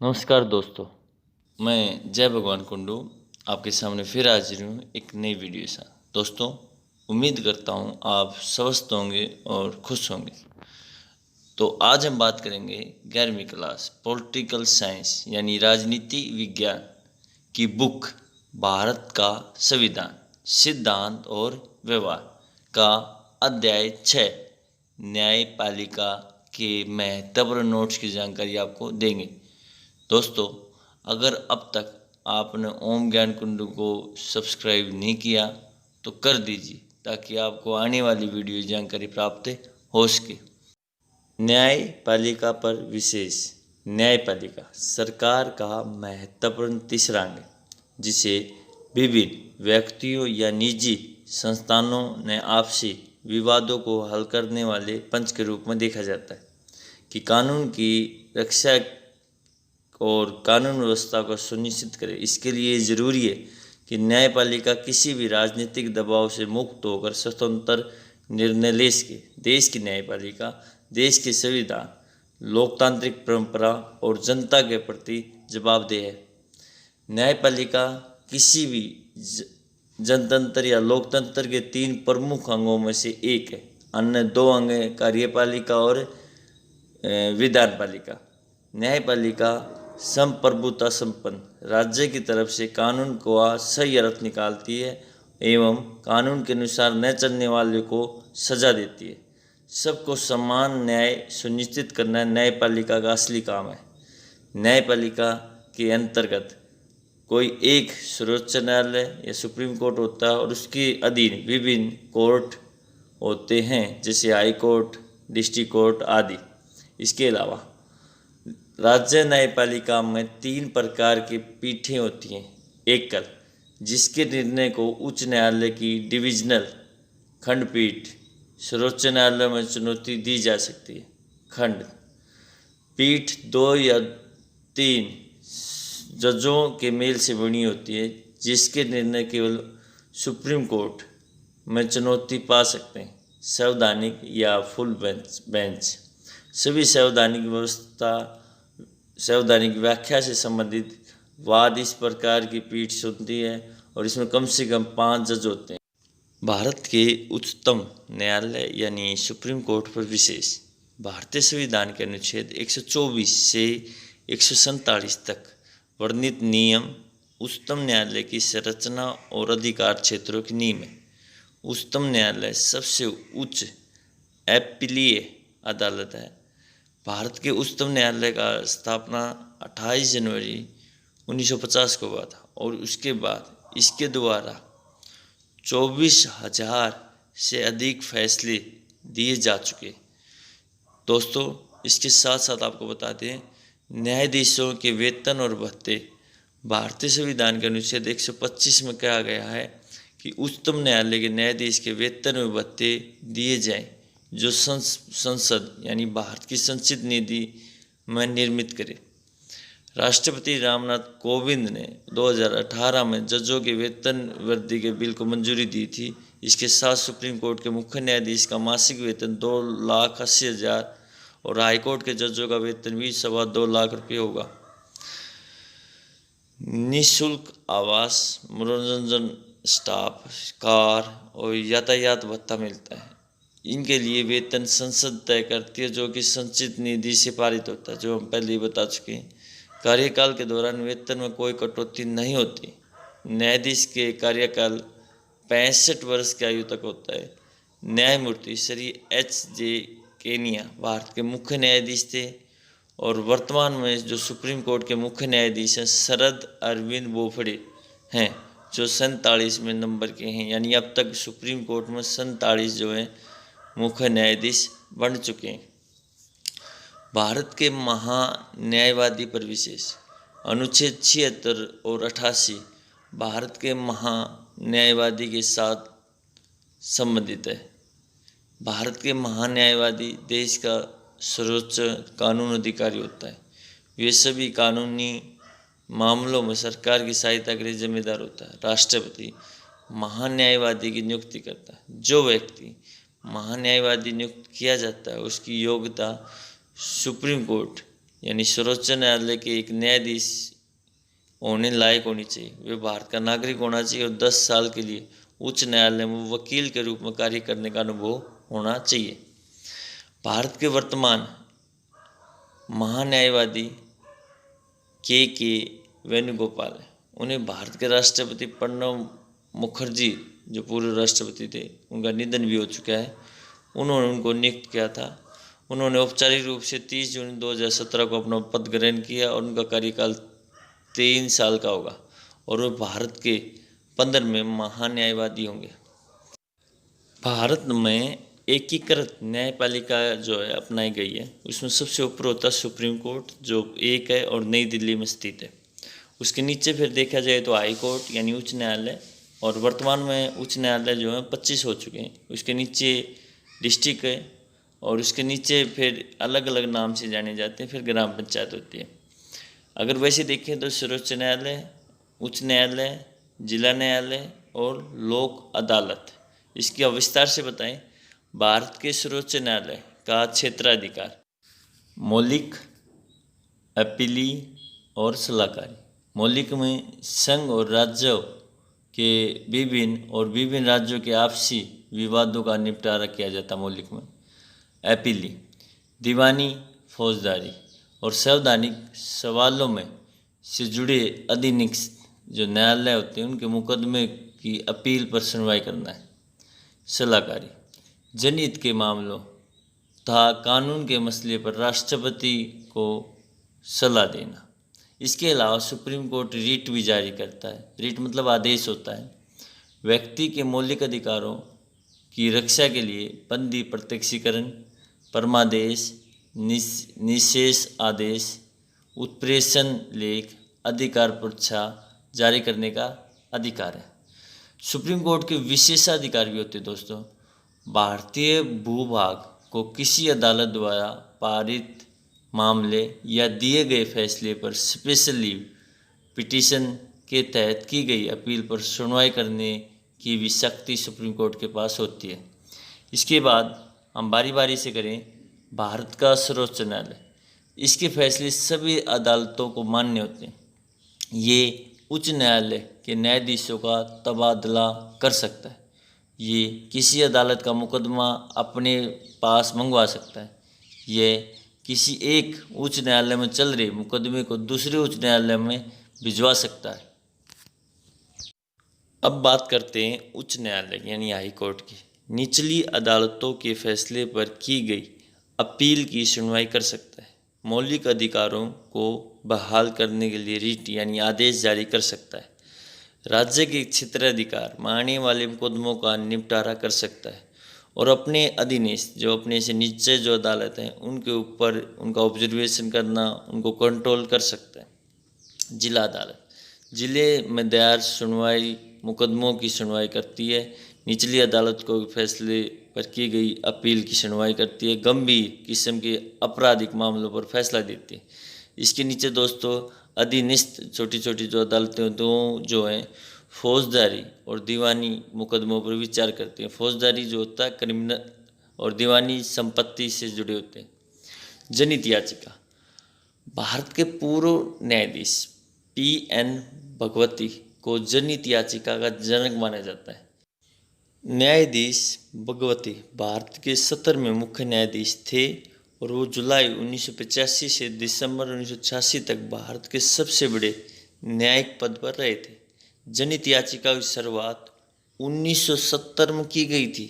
नमस्कार दोस्तों, मैं जय भगवान कुंडू आपके सामने फिर हाजिर हूँ एक नई वीडियो के साथ। दोस्तों, उम्मीद करता हूँ आप स्वस्थ होंगे और खुश होंगे। तो आज हम बात करेंगे 11वीं क्लास पॉलिटिकल साइंस यानी राजनीति विज्ञान की बुक भारत का संविधान, सिद्धांत और व्यवहार का अध्याय 6 न्यायपालिका के महत्वपूर्ण नोट्स की जानकारी आपको देंगे। दोस्तों, अगर अब तक आपने ओम ज्ञान कुंडू को सब्सक्राइब नहीं किया तो कर दीजिए ताकि आपको आने वाली वीडियो की जानकारी प्राप्त हो सके। न्यायपालिका पर विशेष। न्यायपालिका सरकार का महत्वपूर्ण तीसरा अंग है, जिसे विभिन्न व्यक्तियों या निजी संस्थानों ने आपसी विवादों को हल करने वाले पंच के रूप में देखा जाता है कि कानून की रक्षा और कानून व्यवस्था को सुनिश्चित करे। इसके लिए ज़रूरी है कि न्यायपालिका किसी भी राजनीतिक दबाव से मुक्त होकर स्वतंत्र निर्णय ले सके। देश की न्यायपालिका देश के संविधान, लोकतांत्रिक परंपरा और जनता के प्रति जवाबदेह है। न्यायपालिका किसी भी जनतंत्र या लोकतंत्र के तीन प्रमुख अंगों में से एक है। अन्य दो अंग हैं कार्यपालिका और विधानपालिका। न्यायपालिका संप्रभुता संपन्न राज्य की तरफ से कानून को सही अर्थ निकालती है एवं कानून के अनुसार न चलने वाले को सजा देती है। सबको समान न्याय सुनिश्चित करना न्यायपालिका का असली काम है। न्यायपालिका के अंतर्गत कोई एक सर्वोच्च न्यायालय या सुप्रीम कोर्ट होता है और उसके अधीन विभिन्न कोर्ट होते हैं, जैसे हाई कोर्ट, डिस्ट्रिक्ट कोर्ट आदि। इसके अलावा राज्य न्यायपालिका में तीन प्रकार की पीठें होती हैं। एकल, जिसके निर्णय को उच्च न्यायालय की डिविजनल खंडपीठ, सर्वोच्च न्यायालय में चुनौती दी जा सकती है। खंड पीठ दो या तीन जजों के मेल से बनी होती है, जिसके निर्णय केवल सुप्रीम कोर्ट में चुनौती पा सकते हैं। संवैधानिक या फुल बेंच सभी संवैधानिक व्याख्या से संबंधित वाद इस प्रकार की पीठ सुनती है और इसमें कम से कम 5 जज होते हैं। भारत के उच्चतम न्यायालय यानी सुप्रीम कोर्ट पर विशेष। भारतीय संविधान के अनुच्छेद 124 से 147 तक वर्णित नियम उच्चतम न्यायालय की संरचना और अधिकार क्षेत्रों की नींव है। उच्चतम न्यायालय सबसे उच्च अपीलीय अदालत है। भारत के उच्चतम न्यायालय का स्थापना 28 जनवरी 1950 को हुआ था और उसके बाद इसके द्वारा 24,000 से अधिक फैसले दिए जा चुके। दोस्तों, इसके साथ साथ आपको बता दें, न्यायाधीशों के वेतन और भत्ते भारतीय संविधान के अनुच्छेद 125 में कहा गया है कि उच्चतम न्यायालय के न्यायाधीश के वेतन और भत्ते दिए जाएं जो संसद यानी भारत की संचित निधि में निर्मित करे। राष्ट्रपति रामनाथ कोविंद ने 2018 में जजों के वेतन वृद्धि के बिल को मंजूरी दी थी। इसके साथ सुप्रीम कोर्ट के मुख्य न्यायाधीश का मासिक वेतन 2,80,000 और हाईकोर्ट के जजों का वेतन भी 2.25 लाख रुपये होगा। निःशुल्क आवास, मनोरंजन, स्टाफ, कार और यातायात भत्ता मिलता है। इनके लिए वेतन संसद तय करती है, जो कि संचित निधि से पारित होता है, जो हम पहले ही बता चुके हैं। कार्यकाल के दौरान वेतन में कोई कटौती नहीं होती। न्यायाधीश के कार्यकाल 65 वर्ष की आयु तक होता है। न्यायमूर्ति श्री H.J. केनिया भारत के मुख्य न्यायाधीश थे और वर्तमान में जो सुप्रीम कोर्ट के मुख्य न्यायाधीश हैं शरद अरविंद बोबड़े हैं, जो 47वें नंबर के हैं। यानी अब तक सुप्रीम कोर्ट में 47 जो हैं मुख्य न्यायाधीश बन चुके हैं। भारत के महान्यायवादी पर विशेष। अनुच्छेद 76 और 88 भारत के महान्यायवादी के साथ संबंधित है। भारत के महान्यायवादी देश का सर्वोच्च कानून अधिकारी होता है। वे सभी कानूनी मामलों में सरकार की सहायता के लिए जिम्मेदार होता है। राष्ट्रपति महान्यायवादी की नियुक्ति करता है। जो व्यक्ति महान्यायवादी नियुक्त किया जाता है उसकी योग्यता सुप्रीम कोर्ट यानी सर्वोच्च न्यायालय के एक न्यायाधीश होने लायक होनी चाहिए, वे भारत का नागरिक होना चाहिए और 10 साल के लिए उच्च न्यायालय में वकील के रूप में कार्य करने का अनुभव होना चाहिए। भारत के वर्तमान महान्यायवादी के वेणुगोपाल हैं। उन्हें भारत के राष्ट्रपति प्रणब मुखर्जी जो पूर्व राष्ट्रपति थे, उनका निधन भी हो चुका है, उन्होंने उनको नियुक्त किया था। उन्होंने औपचारिक रूप से 30 जून 2017 को अपना पद ग्रहण किया और उनका कार्यकाल 3 साल का होगा और वे भारत के 15वें महान्यायवादी होंगे। भारत में एकीकृत न्यायपालिका जो है अपनाई गई है, उसमें सबसे ऊपर होता है सुप्रीम कोर्ट जो एक है और नई दिल्ली में स्थित है। उसके नीचे फिर देखा जाए तो हाई कोर्ट यानी उच्च न्यायालय, और वर्तमान में उच्च न्यायालय जो है 25 हो चुके हैं। उसके नीचे डिस्ट्रिक्ट है और उसके नीचे फिर अलग अलग नाम से जाने जाते हैं, फिर ग्राम पंचायत होती है। अगर वैसे देखें तो सर्वोच्च न्यायालय, उच्च न्यायालय, जिला न्यायालय और लोक अदालत। इसकी अब विस्तार से बताएं। भारत के सर्वोच्च न्यायालय का क्षेत्राधिकार मौलिक, अपीली और सलाहकारी। मौलिक में संघ और राज्यों के विभिन्न राज्यों के आपसी विवादों का निपटारा किया जाता है। मौलिक में अपीली, दीवानी, फौजदारी और संवैधानिक सवालों में से जुड़े अधिनिष्ठ जो न्यायालय होते हैं उनके मुकदमे की अपील पर सुनवाई करना है। सलाहकारी, जनहित के मामलों तथा कानून के मसले पर राष्ट्रपति को सलाह देना। इसके अलावा सुप्रीम कोर्ट रिट भी जारी करता है। रिट मतलब आदेश होता है। व्यक्ति के मौलिक अधिकारों की रक्षा के लिए बंदी, प्रत्यक्षीकरण, परमादेश, निषेध आदेश, उत्प्रेषण लेख, अधिकार परीक्षा जारी करने का अधिकार है। सुप्रीम कोर्ट के विशेषाधिकार भी होते हैं दोस्तों। भारतीय भूभाग को किसी अदालत द्वारा पारित मामले या दिए गए फैसले पर स्पेशल लीव पिटीशन के तहत की गई अपील पर सुनवाई करने की भी शक्ति सुप्रीम कोर्ट के पास होती है। इसके बाद हम बारी बारी से करें। भारत का सर्वोच्च न्यायालय, इसके फैसले सभी अदालतों को मान्य होते हैं। ये उच्च न्यायालय के न्यायाधीशों का तबादला कर सकता है। ये किसी अदालत का मुकदमा अपने पास मंगवा सकता है। ये किसी एक उच्च न्यायालय में चल रहे मुकदमे को दूसरे उच्च न्यायालय में भिजवा सकता है। अब बात करते हैं उच्च न्यायालय यानी हाई कोर्ट की। निचली अदालतों के फैसले पर की गई अपील की सुनवाई कर सकता है। मौलिक अधिकारों को बहाल करने के लिए रिट यानी आदेश जारी कर सकता है। राज्य के क्षेत्राधिकार मानने वाले मुकदमों का निपटारा कर सकता है और अपने अधीनस्थ जो अपने से नीचे जो अदालत हैं उनके ऊपर उनका ऑब्जर्वेशन करना, उनको कंट्रोल कर सकता है। जिला अदालत जिले में दायर सुनवाई मुकदमों की सुनवाई करती है। निचली अदालत को फैसले पर की गई अपील की सुनवाई करती है। गंभीर किस्म के आपराधिक मामलों पर फैसला देती है। इसके नीचे दोस्तों अधीनस्थ छोटी छोटी जो अदालतें दो जो हैं फौजदारी और दीवानी मुकदमों पर विचार करते हैं। फौजदारी जो होता है क्रिमिनल और दीवानी संपत्ति से जुड़े होते हैं। जनहित याचिका, भारत के पूर्व न्यायाधीश PN भगवती को जनहित याचिका का जनक माना जाता है। न्यायाधीश भगवती भारत के 17वें मुख्य न्यायाधीश थे और वो जुलाई 1985 से दिसंबर 1986 तक भारत के सबसे बड़े न्यायिक पद पर रहे थे। जनहित याचिका की शुरुआत 1970 में की गई थी।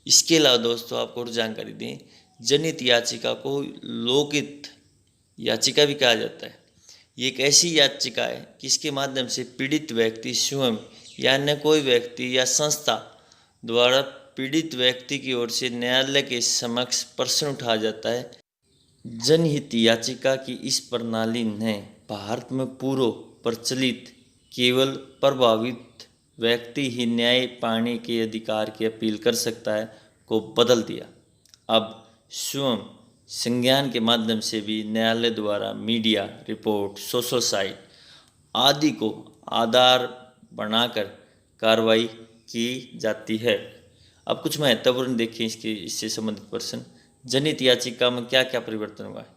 इसके अलावा दोस्तों आपको और जानकारी दें, जनहित याचिका को लोकहित याचिका भी कहा जाता है। ये एक ऐसी याचिका है जिसके माध्यम से पीड़ित व्यक्ति स्वयं या अन्य कोई व्यक्ति या संस्था द्वारा पीड़ित व्यक्ति की ओर से न्यायालय के समक्ष प्रश्न उठाया जाता है। जनहित याचिका की इस प्रणाली ने भारत में पूर्व प्रचलित केवल प्रभावित व्यक्ति ही न्याय पाने के अधिकार की अपील कर सकता है को बदल दिया। अब स्वयं संज्ञान के माध्यम से भी न्यायालय द्वारा मीडिया रिपोर्ट, सोशल साइट आदि को आधार बनाकर कार्रवाई की जाती है। अब कुछ महत्वपूर्ण देखें इससे संबंधित प्रश्न। जनहित याचिका में क्या क्या परिवर्तन हुआ है।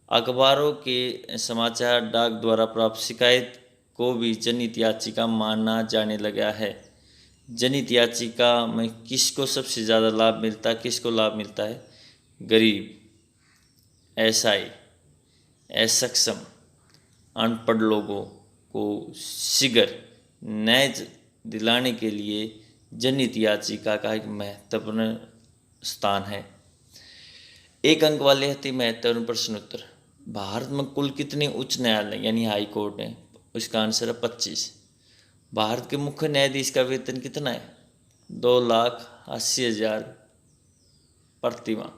अखबारों के समाचार, डाक द्वारा प्राप्त शिकायत को भी जनहित याचिका माना जाने लगा है। जनहित याचिका में किसको सबसे ज़्यादा लाभ मिलता है, किसको लाभ मिलता है? गरीब, असहाय, असक्षम, अनपढ़ लोगों को शीघ्र न्याय दिलाने के लिए जनहित याचिका का एक महत्वपूर्ण स्थान है। एक अंक वाले अति महत्वपूर्ण प्रश्न उत्तर। भारत में कुल कितने उच्च न्यायालय यानी हाई कोर्ट हैं? उसका आंसर है 25। भारत के मुख्य न्यायाधीश का वेतन कितना है? 2,80,000 प्रति माह।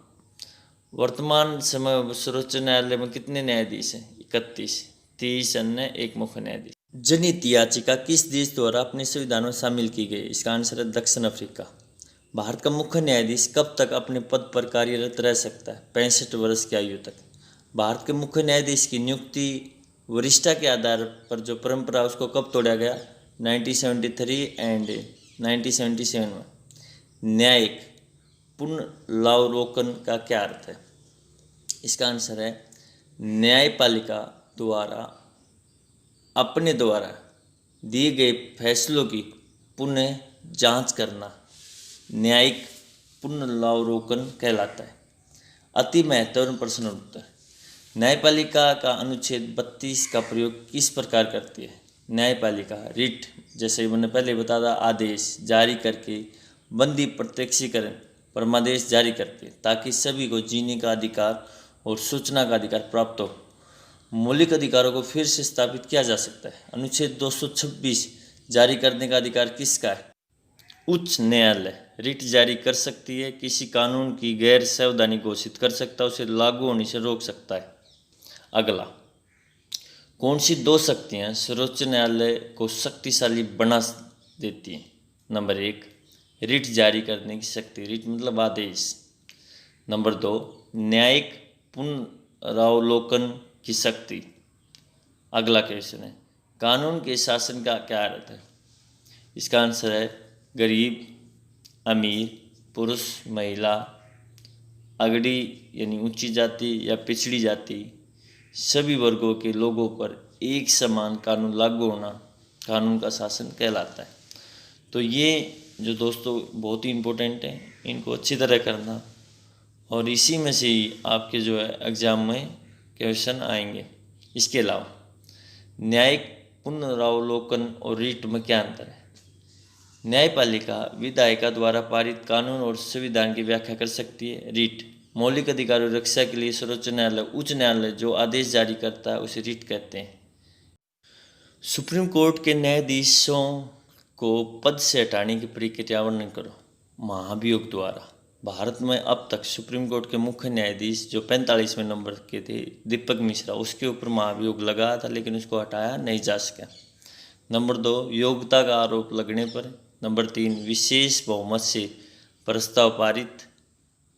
वर्तमान समय में सर्वोच्च न्यायालय में कितने न्यायाधीश हैं? 31, 30 अन्य, एक मुख्य न्यायाधीश। जनहित याचिका किस देश द्वारा अपने संविधान में शामिल की गई? इसका आंसर है दक्षिण अफ्रीका। भारत का मुख्य न्यायाधीश कब तक अपने पद पर कार्यरत रह सकता है? 65 वर्ष की आयु तक। भारत के मुख्य न्यायाधीश की नियुक्ति वरिष्ठता के आधार पर जो परंपरा उसको कब तोड़ा गया? 1973 एंड 1977 में। न्यायिक पुनरावलोकन का क्या अर्थ है? इसका आंसर है न्यायपालिका द्वारा अपने द्वारा दिए गए फैसलों की पुनः जांच करना न्यायिक पुनरावलोकन कहलाता है। अति महत्वपूर्ण प्रश्न उत्तर। न्यायपालिका का अनुच्छेद 32 का प्रयोग किस प्रकार करती है? न्यायपालिका रिट, जैसे मैंने पहले बताया, आदेश जारी करके बंदी प्रत्यक्षीकरण परमादेश जारी करती है ताकि सभी को जीने का अधिकार और सूचना का अधिकार प्राप्त हो। मौलिक अधिकारों को फिर से स्थापित किया जा सकता है। अनुच्छेद 226 जारी करने का अधिकार किसका है? उच्च न्यायालय रिट जारी कर सकती है, किसी कानून की गैर संवैधानिक घोषित कर सकता है, उसे लागू होने से रोक सकता है। अगला, कौन सी दो शक्तियां सर्वोच्च न्यायालय को शक्तिशाली बना देती हैं? नंबर 1, रिट जारी करने की शक्ति, रिट मतलब आदेश। नंबर 2, न्यायिक पुनरावलोकन की शक्ति। अगला क्वेश्चन है, कानून के शासन का क्या अर्थ है? इसका आंसर है गरीब, अमीर, पुरुष, महिला, अगड़ी यानी ऊंची जाति या पिछड़ी जाति, सभी वर्गों के लोगों पर एक समान कानून लागू होना कानून का शासन कहलाता है। तो ये जो दोस्तों बहुत ही इम्पोर्टेंट है, इनको अच्छी तरह करना और इसी में से ही आपके जो है एग्ज़ाम में क्वेश्चन आएंगे। इसके अलावा न्यायिक पुनरावलोकन और रिट में क्या अंतर है? न्यायपालिका विधायिका द्वारा पारित कानून और संविधान की व्याख्या कर सकती है। रिट मौलिक अधिकारों रक्षा के लिए सर्वोच्च न्यायालय, उच्च न्यायालय जो आदेश जारी करता है उसे रिट कहते हैं। सुप्रीम कोर्ट के न्यायाधीशों को पद से हटाने की प्रक्रिया वर्णन करो। महाभियोग द्वारा। भारत में अब तक सुप्रीम कोर्ट के मुख्य न्यायाधीश जो 45वें नंबर के थे, दीपक मिश्रा, उसके ऊपर महाभियोग लगा था लेकिन उसको हटाया नहीं जा सका। नंबर 2, योग्यता का आरोप लगने पर। नंबर 3, विशेष बहुमत से प्रस्ताव पारित।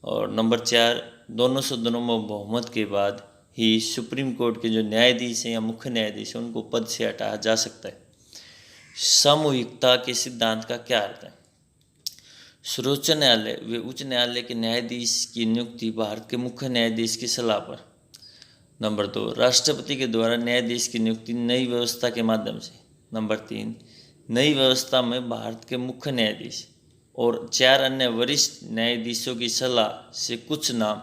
और नंबर 4, दोनों सदनों में बहुमत के बाद ही सुप्रीम कोर्ट के जो न्यायाधीश हैं या मुख्य न्यायाधीश हैं उनको पद से हटाया जा सकता है। सामूहिकता के सिद्धांत का क्या अर्थ है? सर्वोच्च न्यायालय व उच्च न्यायालय के न्यायाधीश की नियुक्ति भारत के मुख्य न्यायाधीश की सलाह पर। नंबर 2, राष्ट्रपति के द्वारा न्यायाधीश की नियुक्ति नई व्यवस्था के माध्यम से। नंबर 3, नई व्यवस्था में भारत के मुख्य न्यायाधीश और 4 अन्य वरिष्ठ न्यायाधीशों की सलाह से कुछ नाम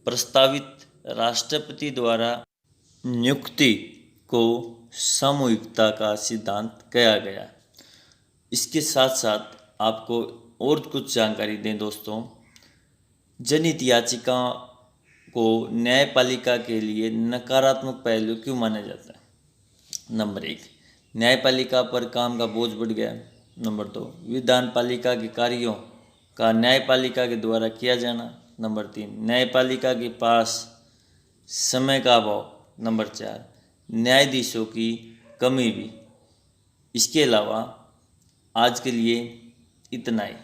प्रस्तावित राष्ट्रपति द्वारा नियुक्ति को सामूहिकता का सिद्धांत कहा गया। इसके साथ साथ आपको और कुछ जानकारी दें दोस्तों, जनहित याचिका को न्यायपालिका के लिए नकारात्मक पहलू क्यों माना जाता है? नंबर 1, न्यायपालिका पर काम का बोझ बढ़ गया। नंबर 2, विधानपालिका के कार्यों का न्यायपालिका के द्वारा किया जाना। नंबर 3, न्यायपालिका के पास समय का अभाव। नंबर 4, न्यायाधीशों की कमी भी। इसके अलावा आज के लिए इतना ही।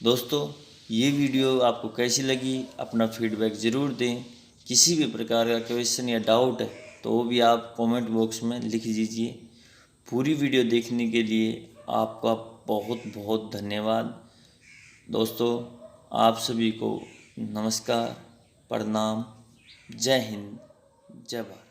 दोस्तों, ये वीडियो आपको कैसी लगी अपना फीडबैक ज़रूर दें। किसी भी प्रकार का क्वेश्चन या डाउट है तो वो भी आप कमेंट बॉक्स में लिख दीजिए। पूरी वीडियो देखने के लिए आपका बहुत बहुत धन्यवाद। दोस्तों, आप सभी को नमस्कार, प्रणाम, जय हिंद, जय भारत।